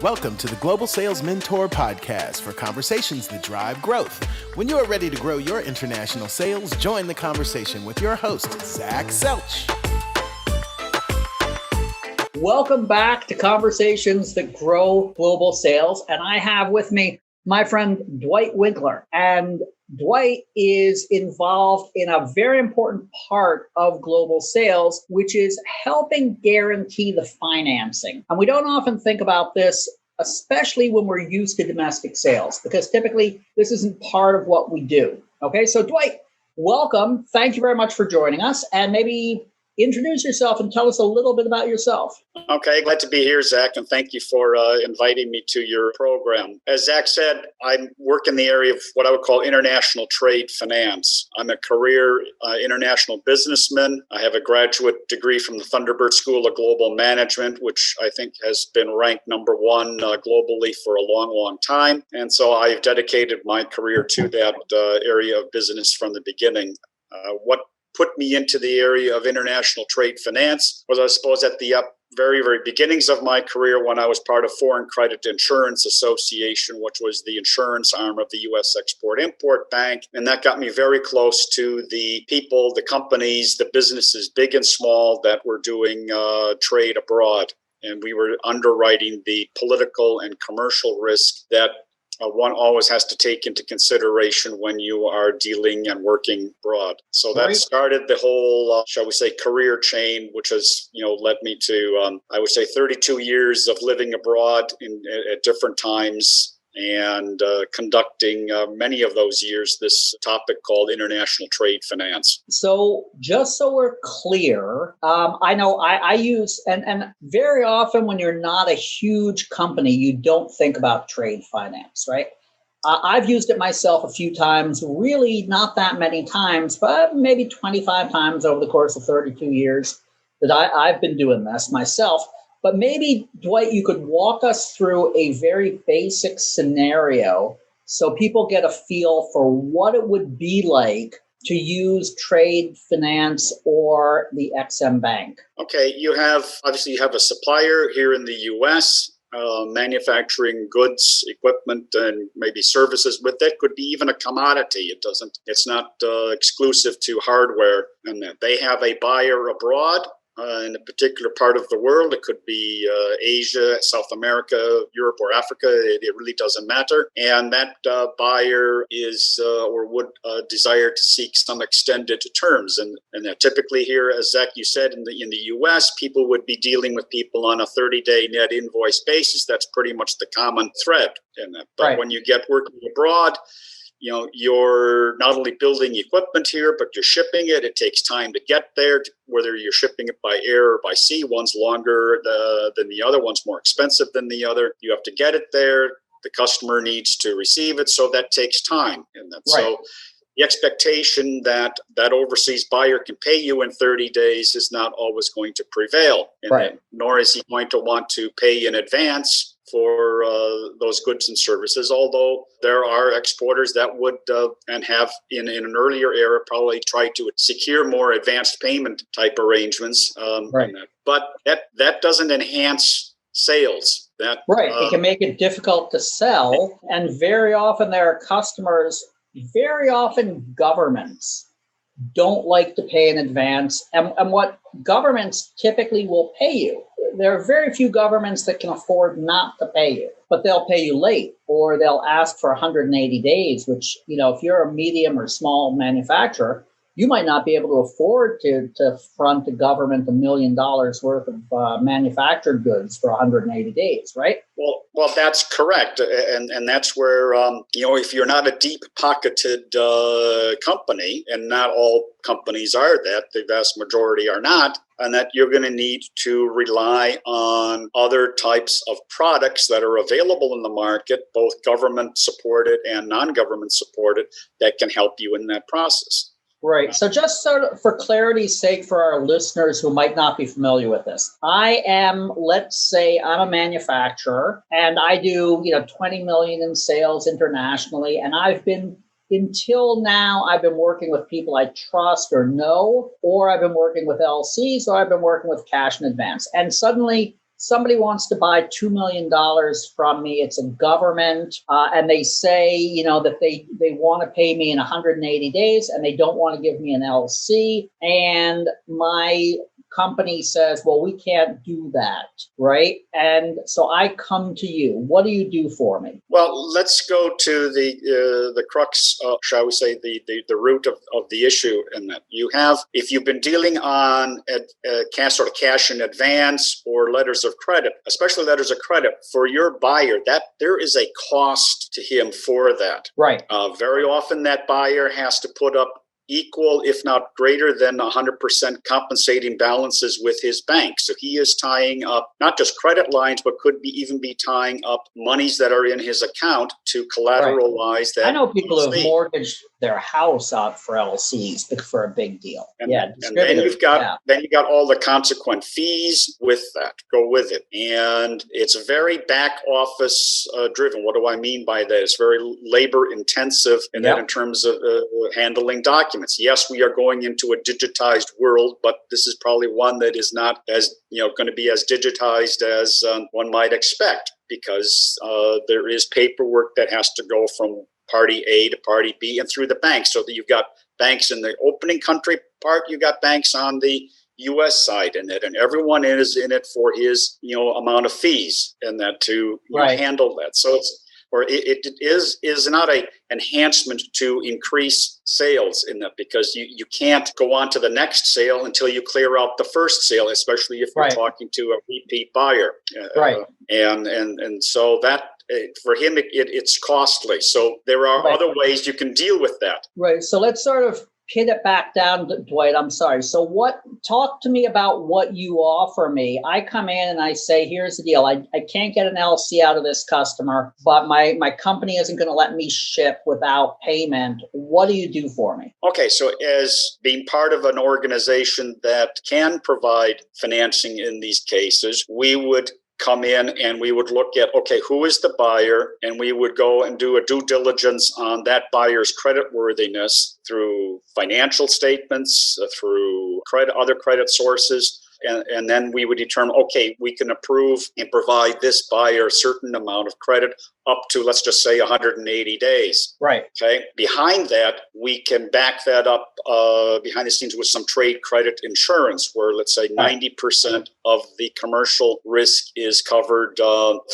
Welcome to the Global Sales Mentor Podcast for conversations that drive growth. When you are ready to grow your international sales, join the conversation with your host, Zach Selch. Welcome back to Conversations That Grow Global Sales. And I have with me my friend Dwight Winkler. And Dwight is involved in a very important part of global sales, which is helping guarantee the financing. And we don't often think about this, especially when we're used to domestic sales, because typically this isn't part of what we do. Okay, so Dwight, welcome. Thank you very much for joining us. And maybe introduce yourself and tell us a little bit about yourself. Okay, glad to be here, Zach, and thank you for inviting me to your program. As Zach said, I work in the area of what I would call international trade finance. I'm a career international businessman. I have a graduate degree from the Thunderbird School of Global Management, which I think has been ranked number one globally for a long, long time. And so I've dedicated my career to that area of business from the beginning. What put me into the area of international trade finance was, I suppose, at the very, very beginnings of my career when I was part of Foreign Credit Insurance Association, which was the insurance arm of the U.S. Export-Import Bank. And that got me very close to the people, the companies, the businesses, big and small, that were doing trade abroad. And we were underwriting the political and commercial risk that one always has to take into consideration when you are dealing and working abroad. So that started the whole, shall we say, career chain, which has, led me to, I would say, 32 years of living abroad at different times and conducting many of those years this topic called international trade finance. So just so we're clear, I know I use, and very often when you're not a huge company, you don't think about trade finance, right? I've used it myself a few times, really not that many times, but maybe 25 times over the course of 32 years that I've been doing this myself. But maybe, Dwight, you could walk us through a very basic scenario so people get a feel for what it would be like to use trade finance or the EXIM Bank. Okay, you have a supplier here in the U.S., manufacturing goods, equipment, and maybe services with it. Could be even a commodity. It's not exclusive to hardware, and that they have a buyer abroad. In a particular part of the world. It could be Asia, South America, Europe, or Africa. It really doesn't matter. And that buyer is or would desire to seek some extended terms. And that typically here, as Zach, you said, in the U.S., people would be dealing with people on a 30-day net invoice basis. That's pretty much the common thread in that. But when you get working abroad, you're not only building equipment here, but you're shipping it. It takes time to get there, whether you're shipping it by air or by sea. One's longer than the other, one's more expensive than the other. You have to get it there. The customer needs to receive it, so that takes time. And so the expectation that overseas buyer can pay you in 30 days is not always going to prevail. Nor is he going to want to pay in advance for those goods and services, although there are exporters that would and have in an earlier era probably tried to secure more advanced payment type arrangements. But that doesn't enhance sales. It can make it difficult to sell. And very often there are customers, very often governments don't like to pay in advance. And what governments typically will pay you, there are very few governments that can afford not to pay you, but they'll pay you late, or they'll ask for 180 days, which, if you're a medium or small manufacturer, you might not be able to afford to front the government $1 million worth of manufactured goods for 180 days, right? Well, that's correct. And that's where, if you're not a deep-pocketed company, and not all companies are that, the vast majority are not, and that you're going to need to rely on other types of products that are available in the market, both government-supported and non-government supported, that can help you in that process. Right. So just sort of for clarity's sake for our listeners who might not be familiar with this, let's say I'm a manufacturer and I do, 20 million in sales internationally. And until now, I've been working with people I trust or know, or I've been working with LCs, or I've been working with cash in advance. And suddenly somebody wants to buy $2 million from me. It's a government, and they say, that they want to pay me in 180 days, and they don't want to give me an LC. And my company says, well, we can't do that, right? And so I come to you. What do you do for me? Well, let's go to the crux, shall we say, the root of the issue in that you have, if you've been dealing on cash in advance or letters of credit, especially letters of credit for your buyer, that there is a cost to him for that. Right. Very often that buyer has to put up equal, if not greater than 100% compensating balances with his bank. So he is tying up not just credit lines, but could even be tying up monies that are in his account to collateralize that. I know people who have mortgaged their house out for LCs for a big deal. And then you've got all the consequent fees with that go with it, and it's very back office driven. What do I mean by that? It's very labor intensive in that in terms of handling documents. Yes, we are going into a digitized world, but this is probably one that is not as going to be as digitized as one might expect, because there is paperwork that has to go from party A to party B and through the bank. So that you've got banks in the opening country part, you've got banks on the U.S. side in it, and everyone is in it for his amount of fees and that to handle that. So it is not a enhancement to increase sales in that, because you can't go on to the next sale until you clear out the first sale, especially if you're talking to a repeat buyer. And so that for him it's costly. So there are other ways you can deal with that. Right. So let's sort of pin it back down, Dwight. I'm sorry. So talk to me about what you offer me. I come in and I say, here's the deal. I can't get an LC out of this customer, but my company isn't going to let me ship without payment. What do you do for me? Okay. So as being part of an organization that can provide financing in these cases, we would come in and we would look at, okay, who is the buyer? And we would go and do a due diligence on that buyer's creditworthiness through financial statements, through other credit sources. And then we would determine, okay, we can approve and provide this buyer a certain amount of credit up to, let's just say, 180 days. Right. Okay. Behind that, we can back that up behind the scenes with some trade credit insurance, where let's say 90% of the commercial risk is covered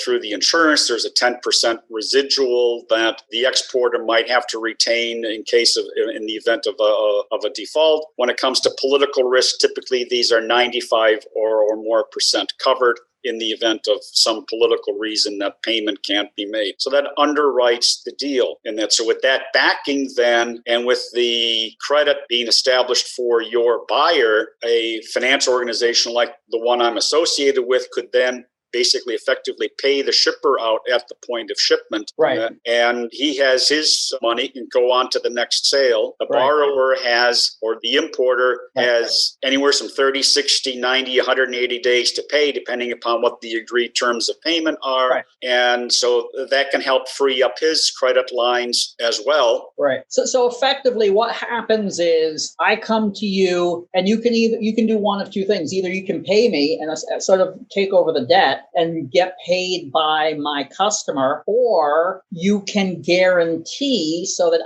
through the insurance. There's a 10% residual that the exporter might have to retain in the event of a default. When it comes to political risk, typically these are 95 or more percent covered in the event of some political reason that payment can't be made. So that underwrites the deal in that. So with that backing then, and with the credit being established for your buyer, a finance organization like the one I'm associated with could then basically effectively pay the shipper out at the point of shipment. Right. And he has his money and go on to the next sale. The borrower has, or the importer has anywhere from 30, 60, 90, 180 days to pay, depending upon what the agreed terms of payment are. Right. And so that can help free up his credit lines as well. Right. So effectively what happens is I come to you, and you can do one of two things. Either you can pay me and sort of take over the debt and get paid by my customer, or you can guarantee so that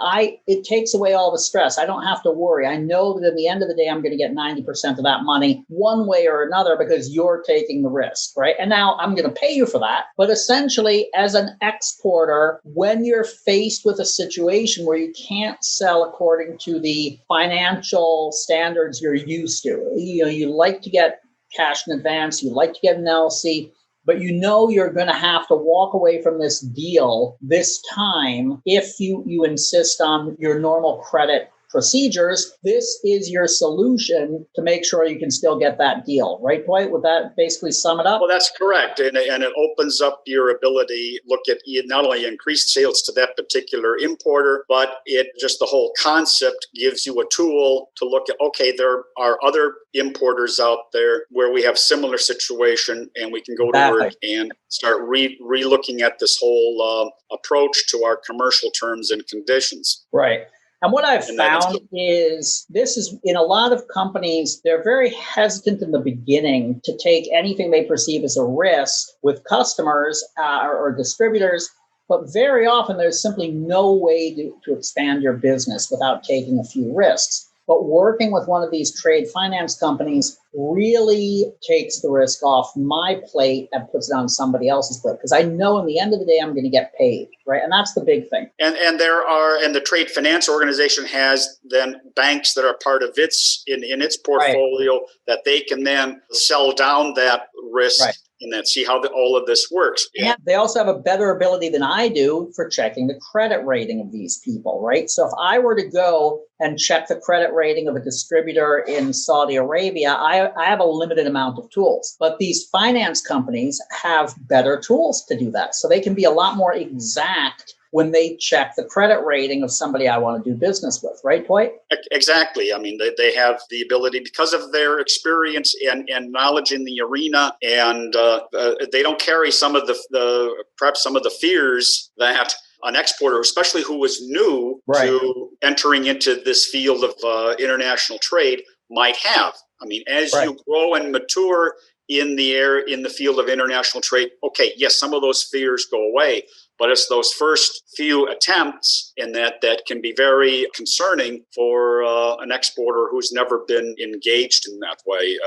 it takes away all the stress. I don't have to worry. I know that at the end of the day, I'm going to get 90% of that money one way or another because you're taking the risk, right? And now I'm going to pay you for that. But essentially, as an exporter, when you're faced with a situation where you can't sell according to the financial standards you're used to, you like to get cash in advance, you like to get an LC, but you're going to have to walk away from this deal this time if you insist on your normal credit procedures. This is your solution to make sure you can still get that deal, right, Dwight? Would that basically sum it up? Well, that's correct. And it opens up your ability, look at not only increased sales to that particular importer, but the whole concept gives you a tool to look at, okay, there are other importers out there where we have similar situation, and we can go to work and start re-looking at this whole approach to our commercial terms and conditions. Right. And what I've found is this is in a lot of companies, they're very hesitant in the beginning to take anything they perceive as a risk with customers or distributors. But very often, there's simply no way to expand your business without taking a few risks. But working with one of these trade finance companies really takes the risk off my plate and puts it on somebody else's plate, because I know in the end of the day, I'm going to get paid, right? And that's the big thing. And the trade finance organization has then banks that are part of its portfolio that they can then sell down that risk. Right. And then see how all of this works. And they also have a better ability than I do for checking the credit rating of these people, right? So if I were to go and check the credit rating of a distributor in Saudi Arabia, I have a limited amount of tools. But these finance companies have better tools to do that. So they can be a lot more exact when they check the credit rating of somebody I want to do business with, right, Dwight? Exactly. I mean, they have the ability because of their experience and knowledge in the arena, and they don't carry some of perhaps some of the fears that an exporter, especially who was new to entering into this field of international trade, might have. I mean, as you grow and mature in the field of international trade, okay, yes, some of those fears go away. But it's those first few attempts in that can be very concerning for an exporter who's never been engaged in that way.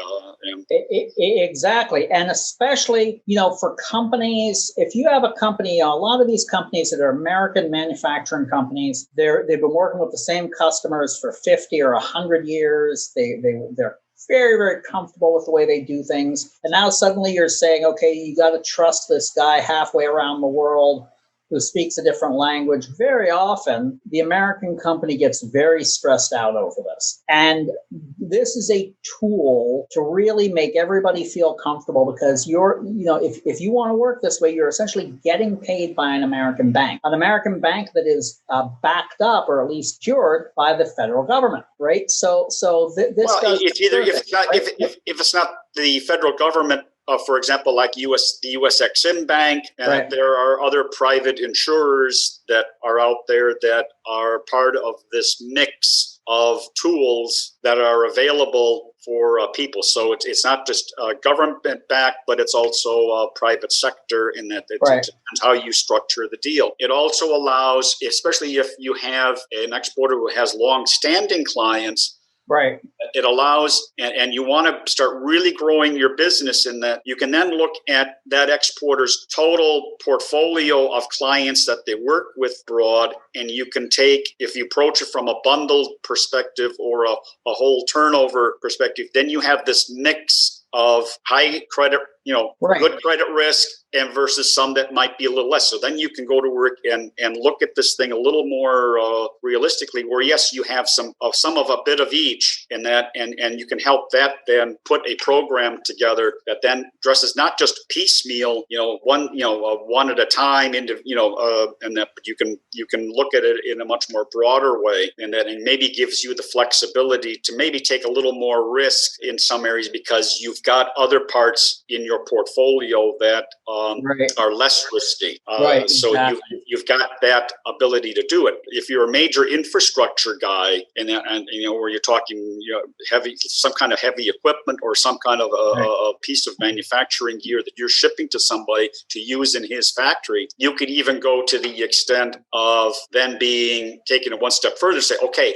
Exactly. And especially, for companies, if you have a company, a lot of these companies that are American manufacturing companies, they've been working with the same customers for 50 or 100 years. They're very, very comfortable with the way they do things. And now suddenly you're saying, okay, you got to trust this guy halfway around the world who speaks a different language. Very often, the American company gets very stressed out over this. And this is a tool to really make everybody feel comfortable, because if you want to work this way, you're essentially getting paid by an American bank that is backed up or at least secured by the federal government, right? So this. Well, if it's not the federal government. For example, like the U.S. Ex-Im Bank, and there are other private insurers that are out there that are part of this mix of tools that are available for people. So it's not just government-backed, but it's also private sector in that it depends how you structure the deal. It also allows, especially if you have an exporter who has long-standing clients, right. It allows, and you want to start really growing your business in that, you can then look at that exporter's total portfolio of clients that they work with abroad, and you can take, if you approach it from a bundled perspective or a whole turnover perspective, then you have this mix of high credit, good credit risk, and versus some that might be a little less. So then you can go to work and look at this thing a little more realistically, where yes, you have some of a bit of each in that, and you can help that then put a program together that then addresses not just piecemeal, one at a time into, and that, but you can look at it in a much more broader way, and that and maybe gives you the flexibility to maybe take a little more risk in some areas because you've got other parts in your portfolio that are less risky. So you've got that ability to do it. If you're a major infrastructure guy, and where you're talking, some kind of heavy equipment or some kind of a piece of manufacturing gear that you're shipping to somebody to use in his factory, you could even go to the extent of then taking it one step further and say, okay,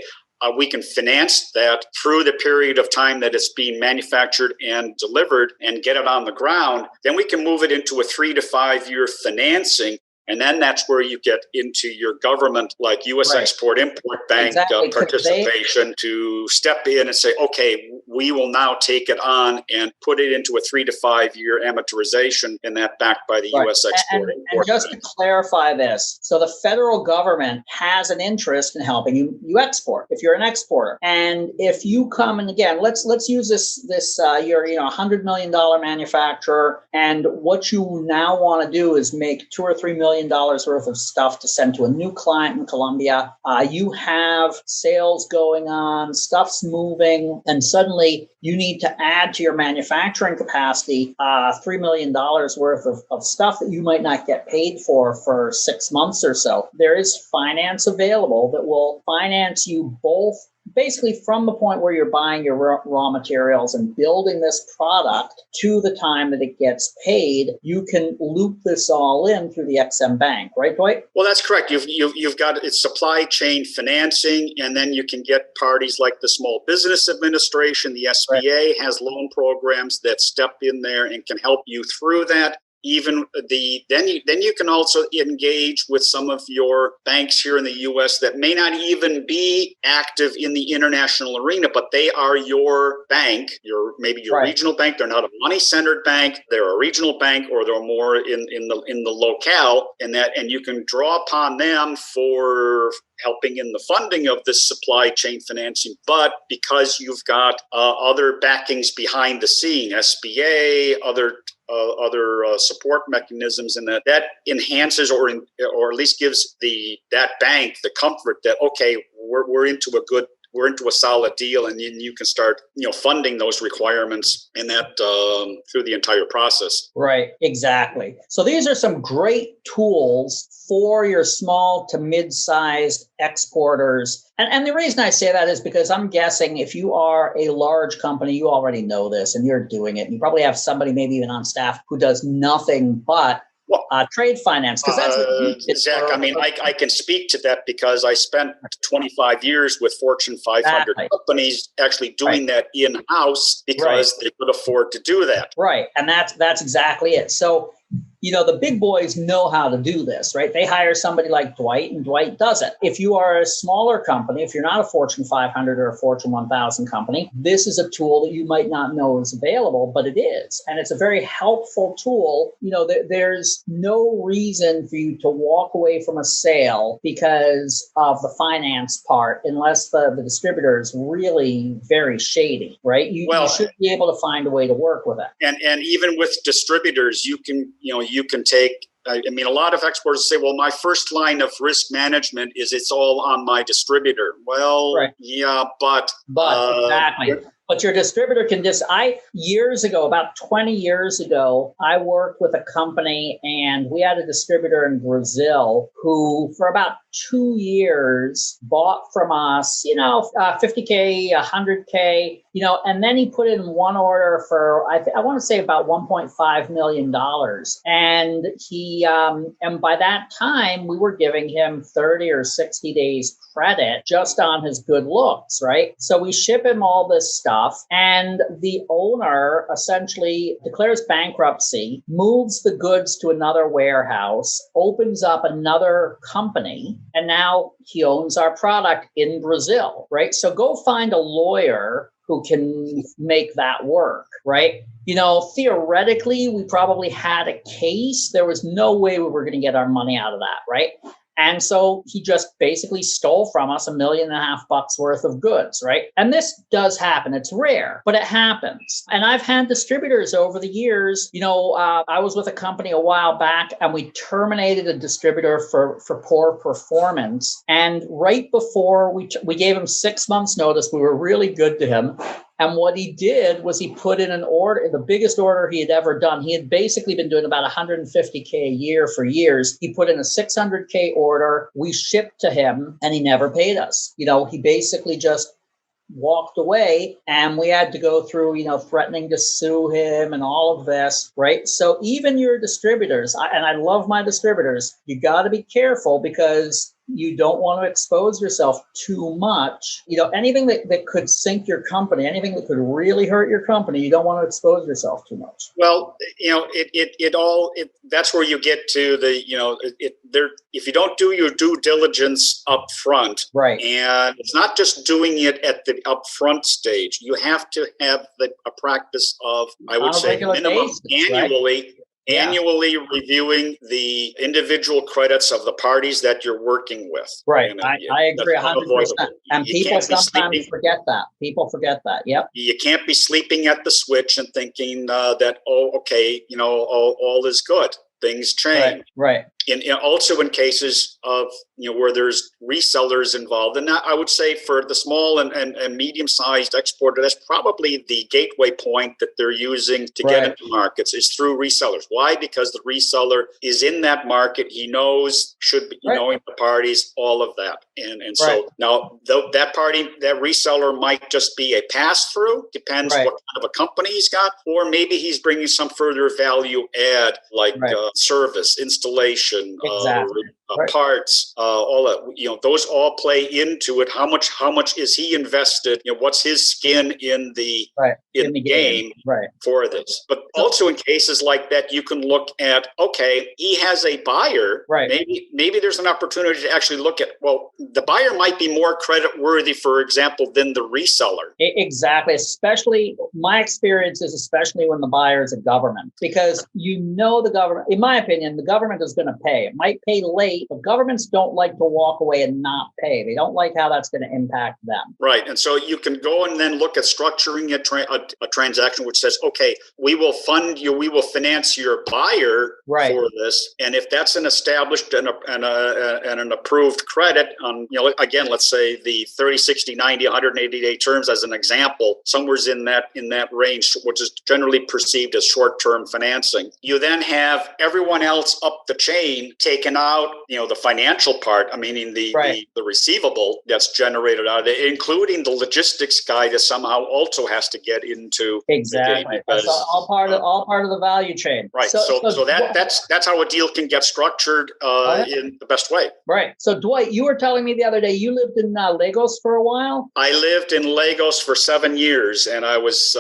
we can finance that through the period of time that it's being manufactured and delivered and get it on the ground. Then we can move it into a 3 to 5 year financing. And then that's where you get into your government, like U.S. Export-Import Bank participation to step in and say, okay, we will now take it on and put it into a 3 to 5 year amortization, and that backed by the U.S. Export-Import Bank. And just to clarify this, so the federal government has an interest in helping you export if you're an exporter. And if you come, and again, let's use this you're $100 million manufacturer, and what you now want to do is make $2 or $3 million million worth of stuff to send to a new client in Colombia. You have sales going on, stuff's moving, and suddenly you need to add to your manufacturing capacity $3 million worth of stuff that you might not get paid for 6 months or so. There is finance available that will finance you both basically from the point where you're buying your raw materials and building this product to the time that it gets paid. You can loop this all in through the XM Bank, right, Dwight? Well, that's correct. You've got it's supply chain financing, and then you can get parties like the Small Business Administration. The SBA has loan programs that step in there and can help you through that. Even then you can also engage with some of your banks here in the U.S. that may not even be active in the international arena, but they are your bank, your regional bank. They're not a money-centered bank. They're a regional bank, or they're more in the locale, and you can draw upon them for helping in the funding of this supply chain financing. But because you've got other backings behind the scene, SBA, other support mechanisms, and that enhances or at least gives that bank the comfort that, okay, we're into a solid deal, and then you can start funding those requirements and that through the entire process. Right, exactly. So these are some great tools for your small to mid-sized exporters. And the reason I say that is because I'm guessing if you are a large company, you already know this and you're doing it. You probably have somebody maybe even on staff who does nothing but trade finance, because that's what Zach, I can speak to that because I spent 25 years with Fortune 500 companies actually doing that in-house because they could afford to do that. Right, and that's exactly it. So, the big boys know how to do this, right? They hire somebody like Dwight, and Dwight does it. If you are a smaller company, if you're not a Fortune 500 or a Fortune 1000 company, this is a tool that you might not know is available, but it is. And it's a very helpful tool. There's no reason for you to walk away from a sale because of the finance part, unless the distributor is really very shady, right? You should be able to find a way to work with it. And even with distributors, you can take, a lot of exporters say, well, my first line of risk management is it's all on my distributor. Well, yeah, but exactly. But your distributor can years ago, about 20 years ago, I worked with a company and we had a distributor in Brazil who for about 2 years bought from us, $50K, $100K, and then he put in one order for, I want to say about $1.5 million. And he, and by that time we were giving him 30 or 60 days credit just on his good looks, right? So we ship him all this stuff, and the owner essentially declares bankruptcy, moves the goods to another warehouse, opens up another company, and now he owns our product in Brazil, right? So go find a lawyer who can make that work, right? Theoretically, we probably had a case. There was no way we were going to get our money out of that, right? And so he just basically stole from us $1.5 million worth of goods, right? And this does happen. It's rare, but it happens. And I've had distributors over the years. I was with a company a while back and we terminated a distributor for poor performance. And right before we gave him 6 months notice, we were really good to him. And what he did was he put in an order, the biggest order he had ever done. He had basically been doing about $150K a year for years. He put in a $600K order. We shipped to him and he never paid us. He basically just walked away and we had to go through, threatening to sue him and all of this, right? So even your distributors, and I love my distributors, you got to be careful because you don't want to expose yourself too much. Anything that could sink your company, anything that could really hurt your company, you don't want to expose yourself too much. Well, that's where you get to if you don't do your due diligence up front, right? And it's not just doing it at the upfront stage. You have to have a practice of, I would say, minimum annually. Right? Annually reviewing the individual credits of the parties that you're working with. Right. I agree 100%. And people sometimes forget that. People forget that. Yep. You can't be sleeping at the switch and thinking that, all is good. Things change. Right. Also in cases of where there's resellers involved, and I would say for the small and medium-sized exporter, that's probably the gateway point that they're using to get into markets is through resellers. Why? Because the reseller is in that market. He knows, should be knowing the parties, all of that, and so now that reseller might just be a pass-through. Depends what kind of a company he's got, or maybe he's bringing some further value add like service, installation. Parts, all that, those all play into it. How much is he invested? What's his skin in the game for this? But also in cases like that, you can look at, okay, he has a buyer. Maybe there's an opportunity to actually look at, well, the buyer might be more credit worthy, for example, than the reseller. Exactly. Especially my experience is especially when the buyer is a government, because the government, in my opinion, the government is going to pay. It might pay late, but governments don't like to walk away and not pay. They don't like how that's going to impact them. Right. And so you can go and then look at structuring a transaction which says, okay, we will fund you, we will finance your buyer for this. And if that's an established and an approved credit on, again, let's say the 30, 60, 90, 180 day terms as an example, somewhere's in that range, which is generally perceived as short-term financing. You then have everyone else up the chain taken out, the financial part, meaning the receivable that's generated out of it, including the logistics guy that somehow also has to get into the game because, that's all part of the value chain. Right. So that's how a deal can get structured in the best way. Right. So Dwight, you were telling me the other day you lived in Lagos for a while. I lived in Lagos for 7 years, and I was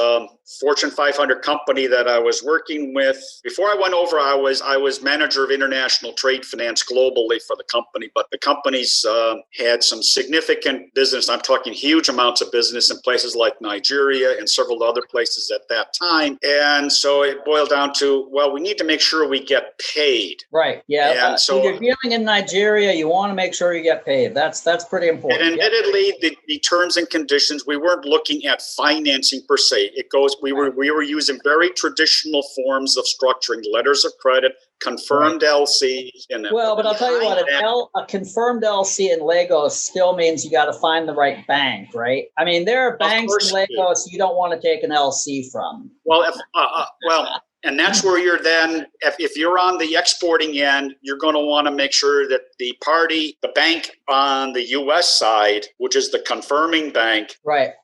Fortune 500 company that I was working with. Before I went over, I was manager of international trade finance globally for the company, but the companies had some significant business. I'm talking huge amounts of business in places like Nigeria and several other places at that time. And so it boiled down to, well, we need to make sure we get paid. Right. Yeah. And so when you're dealing in Nigeria, you want to make sure you get paid. That's pretty important. And admittedly, the terms and conditions, we weren't looking at financing per se. We were using very traditional forms of structuring, letters of credit, confirmed LC. But I'll tell you what, a confirmed LC in Lagos still means you got to find the right bank, right? There are banks in Lagos you don't want to take an LC from. And that's where you're then, if you're on the exporting end, you're going to want to make sure that the bank on the U.S. side, which is the confirming bank,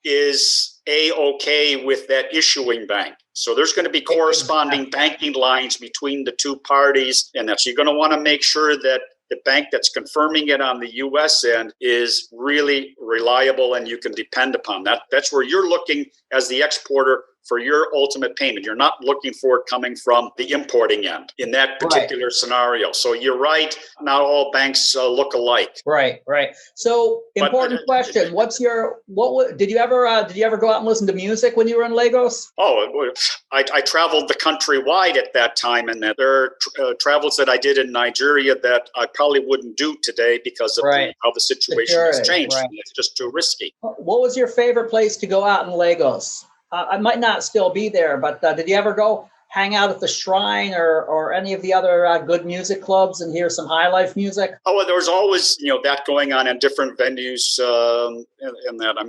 is A-OK with that issuing bank. So there's going to be corresponding banking lines between the two parties. And that's, you're going to want to make sure that the bank that's confirming it on the U.S. end is really reliable and you can depend upon that. That's where you're looking as the exporter for your ultimate payment. You're not looking for it coming from the importing end in that particular scenario. So you're right. Not all banks look alike. Right. So important question. Did you ever go out and listen to music when you were in Lagos? Oh, I traveled the country wide at that time, and there are travels that I did in Nigeria that I probably wouldn't do today because of how the situation has changed. It's just too risky. What was your favorite place to go out in Lagos? I might not still be there, but did you ever go hang out at the Shrine or any of the other good music clubs and hear some high life music? Oh, well, there was always, that going on in different venues. In that, I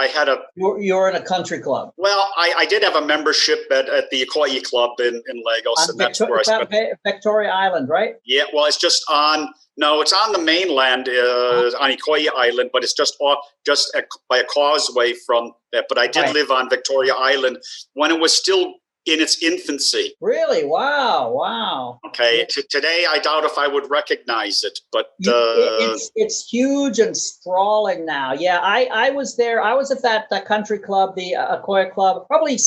had a. You were in a country club. Well, I did have a membership at the Ikoyi Club in Lagos, and that's where I spent. Victoria Island, right? Yeah, well, it's just on. No, it's on the mainland, on Ikoyi Island, but it's just by a causeway from that. But I did live on Victoria Island when it was still in its infancy. Really? Wow. Okay. Today, I doubt if I would recognize it, but it's huge and sprawling now. Yeah, I was there. I was at that country club, the Ikoyi Club, probably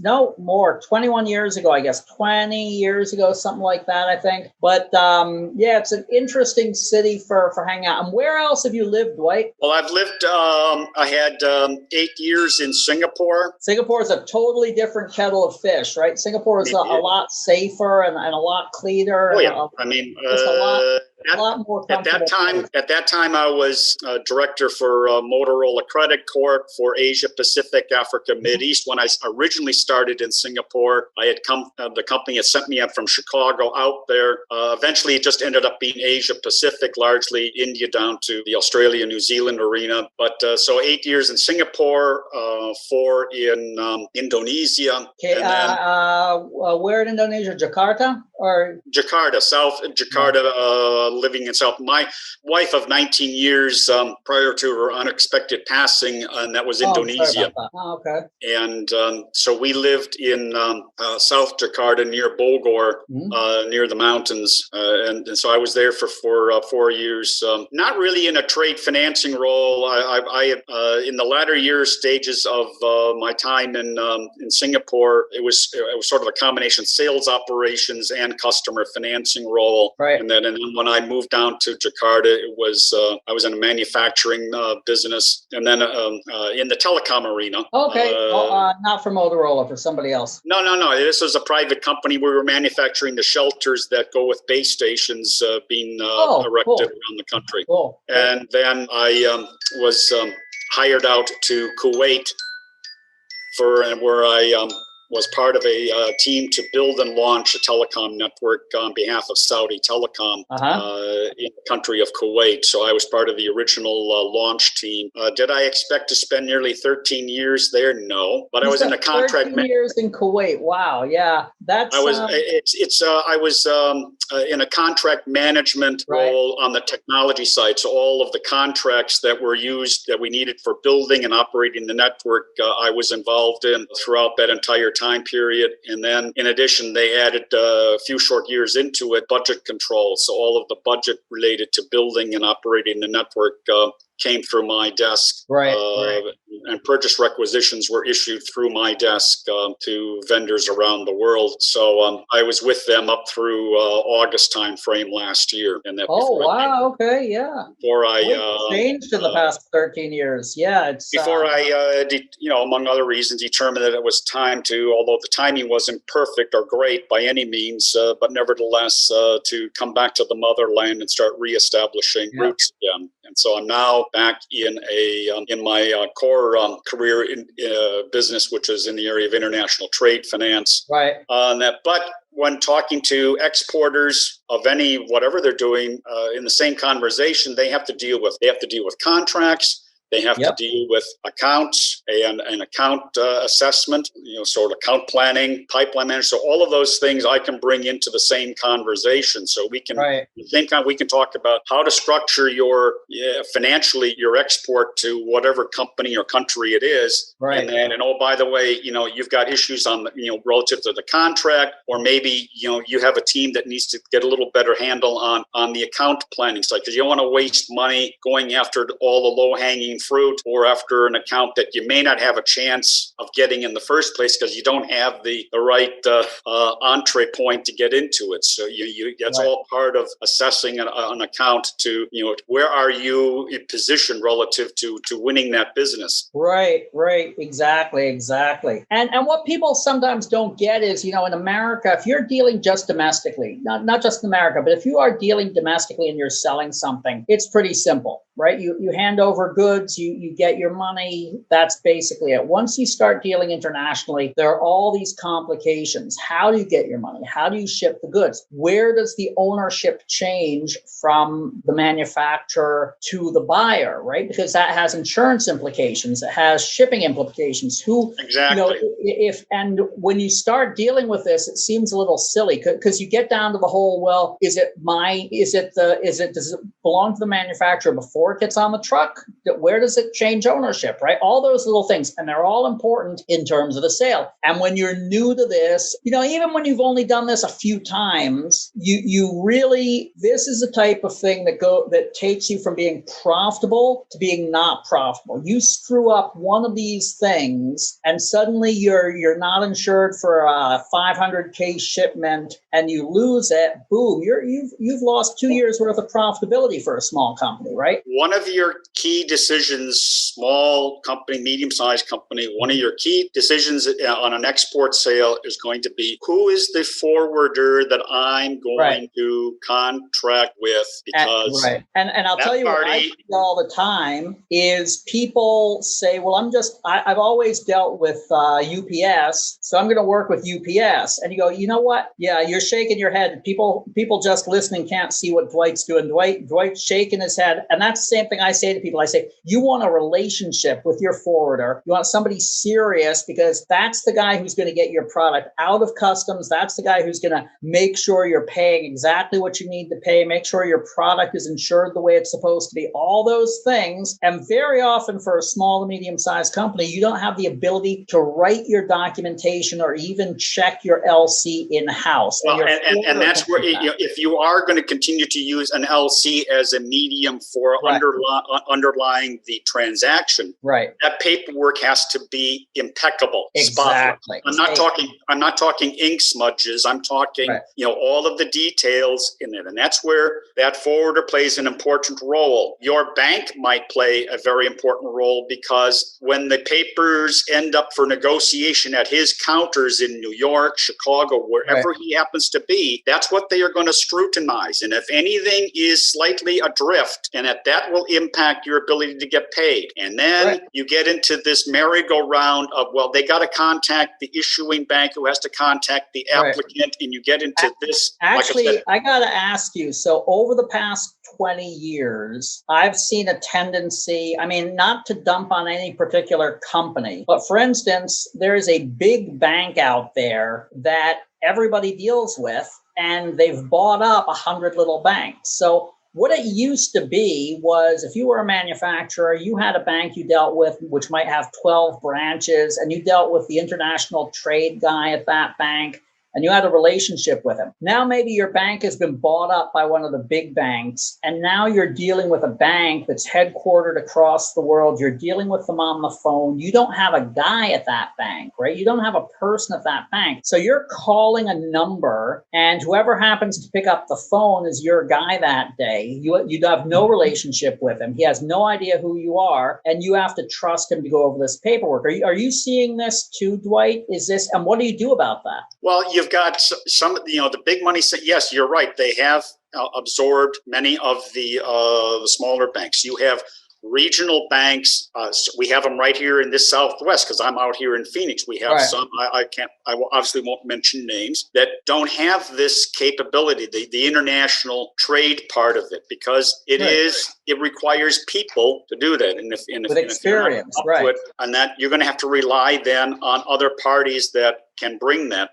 21 years ago, I guess, 20 years ago, something like that, I think. But it's an interesting city for hanging out. And where else have you lived, Dwight? Well, I've lived, I had 8 years in Singapore. Singapore is a totally different kettle of fish, right? Singapore is a lot safer and a lot cleaner. Oh, yeah. a lot more at that comfortable. time, I was director for Motorola Credit Corp for Asia Pacific, Africa, Mid East. When I originally started in Singapore, I had the company had sent me up from Chicago out there. Eventually, it just ended up being Asia Pacific, largely India down to the Australia, New Zealand arena. But so 8 years in Singapore, 4 in Indonesia. Okay, where in Indonesia? Jakarta or Jakarta, South Jakarta, living in South. My wife of 19 years prior to her unexpected passing, and that was Indonesia. Sorry about that. Oh, okay. And so we lived in South Jakarta near Bogor, near the mountains. And so I was there for 4 years, not really in a trade financing role. I in the latter stages of my time in Singapore, it was sort of a combination sales operations and customer financing role. Right. And then when I moved down to Jakarta, it was I was in a manufacturing business, and then in the telecom arena. Okay, not for Motorola, for somebody else. No. This was a private company. We were manufacturing the shelters that go with base stations being erected around the country. Cool. And then I was hired out to Kuwait where I was part of a team to build and launch a telecom network on behalf of Saudi Telecom in the country of Kuwait. So I was part of the original launch team. Did I expect to spend nearly 13 years there? No, but I was in a contract. 13 years in Kuwait. Wow, yeah, that's. I was in a contract management role on the technology side. So all of the contracts that were used that we needed for building and operating the network, I was involved in throughout that entire time period. And then in addition, they added a few short years into it, budget control. So all of the budget related to building and operating the network came through my desk. And purchase requisitions were issued through my desk to vendors around the world. So I was with them up through August timeframe last year. And that Before I changed in the past 13 years. Yeah, it's before I among other reasons, determined that it was time to, although the timing wasn't perfect or great by any means, but nevertheless to come back to the motherland and start reestablishing roots again. And so I'm now back in my core career in business, which is in the area of international trade finance. But when talking to exporters of whatever they're doing, in the same conversation, they have to deal with contracts. They have to deal with accounts and account assessment, sort of account planning, pipeline management. So all of those things I can bring into the same conversation. So we can we can talk about how to structure financially your export to whatever company or country it is. And then, by the way, you've got issues on relative to the contract, or maybe you have a team that needs to get a little better handle on the account planning side, because you don't want to waste money going after all the low hanging fruit or after an account that you may not have a chance of getting in the first place because you don't have the right entree point to get into it. So that's all part of assessing an account to, where are you in position relative to winning that business? Right. Exactly. And what people sometimes don't get is, in America, if you're dealing just domestically, not just in America, but if you are dealing domestically and you're selling something, it's pretty simple, right? You hand over goods, you get your money. That's basically it. Once you start dealing internationally, there are all these complications. How do you get your money? How do you ship the goods? Where does the ownership change from the manufacturer to the buyer, right? Because that has insurance implications. It has shipping implications. And when you start dealing with this, it seems a little silly because you get down to the whole, well, does it belong to the manufacturer before it gets on the truck? Where does it change ownership, right? All those little things. And they're all important in terms of the sale. And when you're new to this, even when you've only done this a few times, this is the type of thing that takes you from being profitable to being not profitable. You screw up one of these things and suddenly you're not insured for a 500K shipment and you lose it. Boom, you've lost 2 years worth of profitability for a small company, right? One of your key decision decisions, small company, medium-sized company, one of your key decisions on an export sale is going to be, who is the forwarder that I'm going to contract with? Because and I'll tell you what I see all the time is people say, well, I've always dealt with UPS, so I'm going to work with UPS. And you go, you know what? Yeah, you're shaking your head. People just listening can't see what Dwight's doing. Dwight's shaking his head. And that's the same thing I say to people. I say, you want a relationship with your forwarder. You want somebody serious, because that's the guy who's going to get your product out of customs. That's the guy who's going to make sure you're paying exactly what you need to pay, make sure your product is insured the way it's supposed to be, all those things. And very often for a small to medium-sized company, you don't have the ability to write your documentation or even check your LC in-house. Well, and that's where, if you are going to continue to use an LC as a medium for underlying the transaction, that paperwork has to be impeccable. Exactly. I'm not talking ink smudges. I'm talking, all of the details in it. And that's where that forwarder plays an important role. Your bank might play a very important role, because when the papers end up for negotiation at his counters in New York, Chicago, wherever he happens to be, that's what they are going to scrutinize. And if anything is slightly adrift, and that will impact your ability to get paid. And then you get into this merry-go-round of, well, they got to contact the issuing bank, who has to contact the applicant, and you get into this. Actually, I got to ask you, so over the past 20 years, I've seen a tendency, not to dump on any particular company, but for instance, there is a big bank out there that everybody deals with, and they've bought up 100 little banks. So what it used to be was, if you were a manufacturer, you had a bank you dealt with, which might have 12 branches, and you dealt with the international trade guy at that bank, and you had a relationship with him. Now maybe your bank has been bought up by one of the big banks, and now you're dealing with a bank that's headquartered across the world. You're dealing with them on the phone. You don't have a guy at that bank, right? You don't have a person at that bank. So you're calling a number, and whoever happens to pick up the phone is your guy that day. You have no relationship with him. He has no idea who you are, and you have to trust him to go over this paperwork. Are you seeing this too, Dwight? And what do you do about that? Well, you've got some, the big money. Yes, you're right. They have absorbed many of the smaller banks. You have regional banks. We have them right here in this Southwest, because I'm out here in Phoenix. We have some, I obviously won't mention names, that don't have this capability, the international trade part of it, because it requires people to do that. And if with experience, and that, you're going to have to rely then on other parties that can bring that,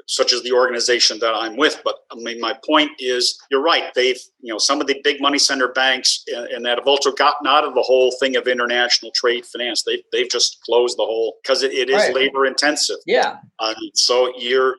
such as the organization that I'm with. But my point is, you're right. They've, some of the big money center banks and that have also gotten out of the whole thing of international trade finance. They've just closed the whole, because it is labor intensive. Yeah. So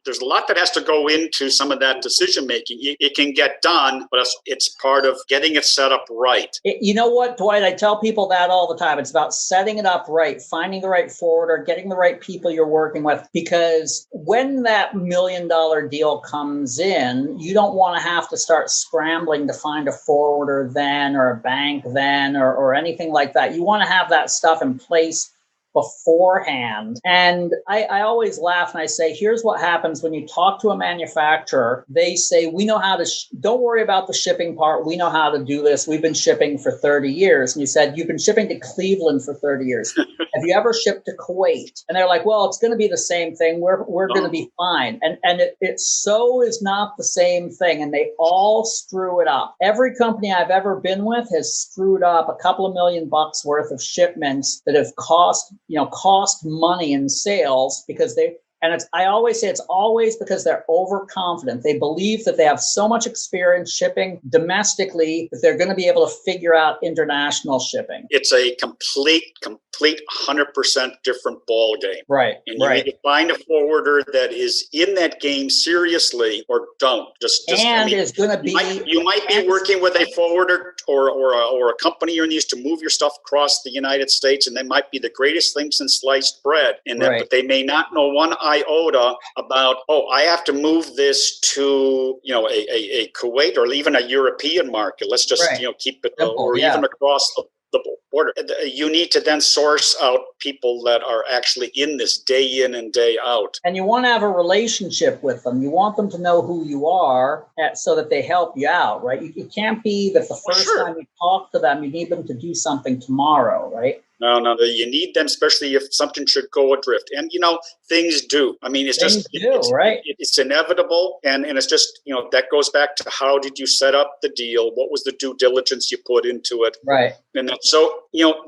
there's a lot that has to go into some of that decision making. It can get done, but it's part of getting it set up right. You know what, Dwight? I tell people that all the time. It's about setting it up right, finding the right forwarder, getting the right people you're working with, because when that $1 million deal comes in, you don't want to have to start scrambling to find a forwarder then, or a bank then, or anything like that. You want to have that stuff in place beforehand. And I always laugh and I say, here's what happens when you talk to a manufacturer. They say, we know how to, don't worry about the shipping part. We know how to do this. We've been shipping for 30 years. And you said, you've been shipping to Cleveland for 30 years. Have you ever shipped to Kuwait? And they're like, well, it's going to be the same thing. We're going to be fine. And it so is not the same thing. And they all screw it up. Every company I've ever been with has screwed up a couple of $1 million worth of shipments that have cost money in sales, because I always say it's always because they're overconfident. They believe that they have so much experience shipping domestically that they're going to be able to figure out international shipping. It's a complete 100% different ball game. Right. And you need to find a forwarder that is in that game seriously, or don't. Is going to be. You might be working with a forwarder or a company you're used to move your stuff across the United States, and they might be the greatest thing since sliced bread. But they may not know one iota about, I have to move this to, a Kuwait or even a European market. Let's just, keep it, or even across the border. You need to then source out people that are actually in this day in and day out. And you want to have a relationship with them. You want them to know who you are so that they help you out, right? It can't be that the first time you talk to them, you need them to do something tomorrow, right? No, you need them, especially if something should go adrift. And, things do. I mean, it's inevitable. And it's just, that goes back to how did you set up the deal? What was the due diligence you put into it? Right. And so,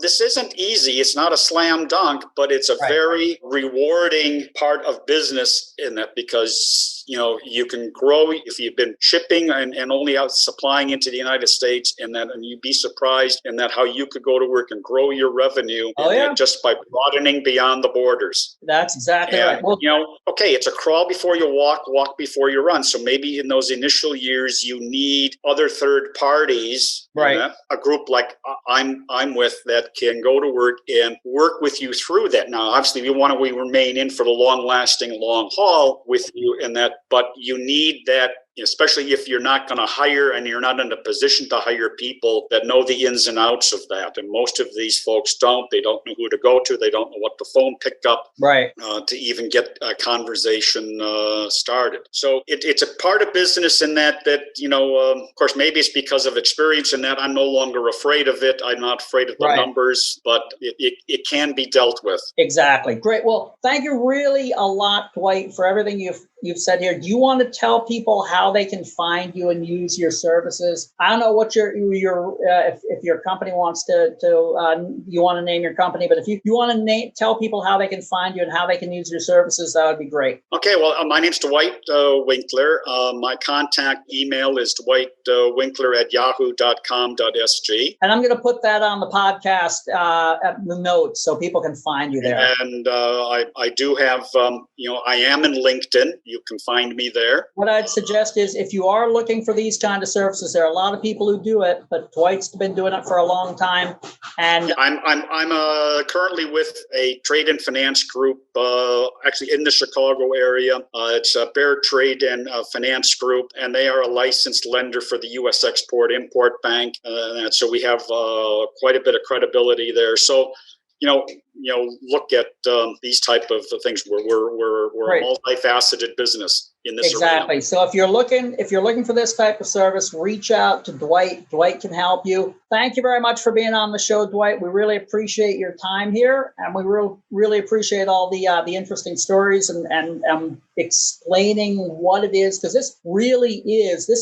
this isn't easy. It's not a slam dunk, but it's a very rewarding part of business in that, because you can grow if you've been shipping and only out supplying into the United States, and you'd be surprised in that how you could go to work and grow your revenue just by broadening beyond the borders. That's exactly right. Well, it's a crawl before you walk before you run. So maybe in those initial years, you need other third parties, right? A group like I'm with that can go to work and work with you through that. Now, obviously, we remain in for the long-lasting long haul with you in that. But you need that, especially if you're not going to hire and you're not in a position to hire people that know the ins and outs of that. And most of these folks don't. They don't know who to go to. They don't know what the phone picked up to even get a conversation started. So it's a part of business in that, of course, maybe it's because of experience in that I'm no longer afraid of it. I'm not afraid of the numbers, but it can be dealt with. Exactly. Great. Well, thank you really a lot, Dwight, for everything you've said here. Do you want to tell people how they can find you and use your services? I don't know what if your company wants to you want to name your company, but if you want to tell people how they can find you and how they can use your services, that would be great. Okay. Well, my name's Dwight Winkler. My contact email is dwightwinkler@yahoo.com.sg. And I'm going to put that on the podcast at the notes so people can find you there. And I do have, I am in LinkedIn. You can find me there. What I'd suggest is if you are looking for these kind of services, there are a lot of people who do it, but Dwight's been doing it for a long time. And I'm currently with a trade and finance group, actually in the Chicago area. It's a Bear Trade and Finance Group, and they are a licensed lender for the U.S. Export-Import Bank. So we have quite a bit of credibility there. So, look at these type of things where we're a multifaceted business in this exactly. arena. So if you're looking for this type of service, reach out to Dwight. Dwight can help you. Thank you very much for being on the show, Dwight. We really appreciate your time here, and we really appreciate all the interesting stories and explaining what it is, because this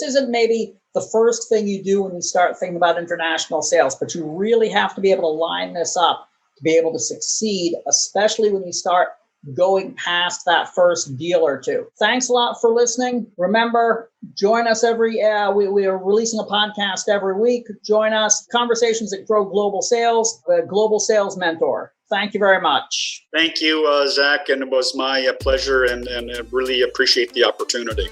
isn't maybe the first thing you do when you start thinking about international sales, but you really have to be able to line this up to be able to succeed, especially when you start going past that first deal or two. Thanks a lot for listening. Remember, join us we are releasing a podcast every week. Join us, Conversations That Grow Global Sales, the Global Sales Mentor. Thank you very much. Thank you, Zach, and it was my pleasure, and really appreciate the opportunity.